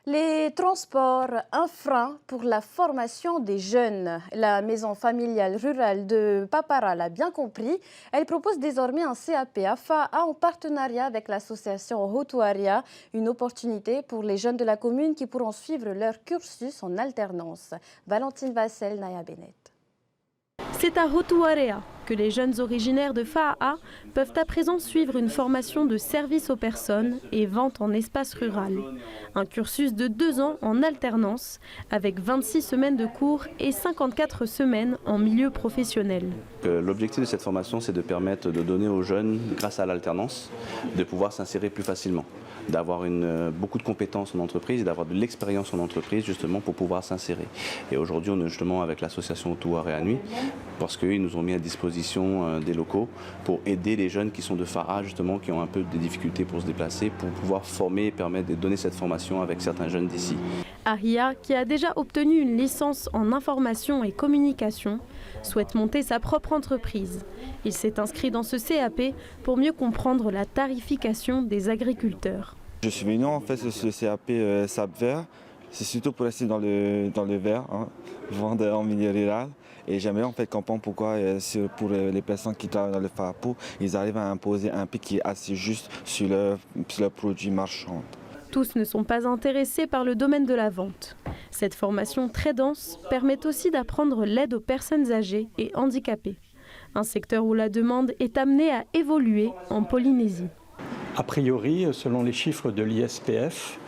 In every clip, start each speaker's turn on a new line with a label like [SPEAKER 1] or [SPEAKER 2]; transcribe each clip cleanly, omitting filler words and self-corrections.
[SPEAKER 1] Les transports, un frein pour la formation des jeunes. La maison familiale rurale de Papara l'a bien compris. Elle propose désormais un CAP AFA en partenariat avec l'association Hotuaria, une opportunité pour les jeunes de la commune qui pourront suivre leur cursus en alternance. Valentine Vassel, Naya Bennett.
[SPEAKER 2] C'est à Hotuaria que les jeunes originaires de Fa'a peuvent à présent suivre une formation de service aux personnes et vente en espace rural. Un cursus de 2 ans en alternance avec 26 semaines de cours et 54 semaines en milieu professionnel.
[SPEAKER 3] L'objectif de cette formation, c'est de permettre de donner aux jeunes, grâce à l'alternance, de pouvoir s'insérer plus facilement, d'avoir beaucoup de compétences en entreprise et d'avoir de l'expérience en entreprise justement pour pouvoir s'insérer. Et aujourd'hui, on est justement avec l'association Hotuaria Nuit parce qu'ils nous ont mis à disposition des locaux pour aider les jeunes qui sont de Fa'a justement, qui ont un peu de difficultés pour se déplacer, pour pouvoir former et permettre de donner cette formation avec certains jeunes d'ici.
[SPEAKER 2] Aria, qui a déjà obtenu une licence en information et communication, souhaite monter sa propre entreprise. Il s'est inscrit dans ce CAP pour mieux comprendre la tarification des agriculteurs.
[SPEAKER 4] Je suis venu en fait sur le CAP SAP Vert. C'est surtout pour rester dans le vert, vendre en milieu rural. Et j'aimerais en fait comprendre pourquoi pour les personnes qui travaillent dans le FAPO, ils arrivent à imposer un prix qui est assez juste sur leurs produits marchands.
[SPEAKER 2] Tous ne sont pas intéressés par le domaine de la vente. Cette formation très dense permet aussi d'apprendre l'aide aux personnes âgées et handicapées. Un secteur où la demande est amenée à évoluer en Polynésie.
[SPEAKER 5] A priori, selon les chiffres de l'ISPF,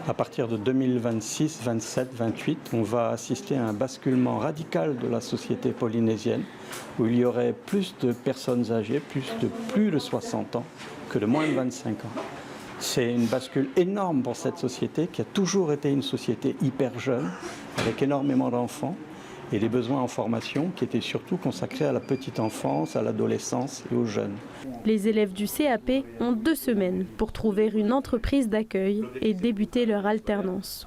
[SPEAKER 5] à partir de 2026, 27, 28, on va assister à un basculement radical de la société polynésienne où il y aurait plus de personnes âgées, plus de 60 ans que de moins de 25 ans. C'est une bascule énorme pour cette société qui a toujours été une société hyper jeune, avec énormément d'enfants et des besoins en formation qui étaient surtout consacrés à la petite enfance, à l'adolescence et aux jeunes.
[SPEAKER 2] Les élèves du CAP ont 2 semaines pour trouver une entreprise d'accueil et débuter leur alternance.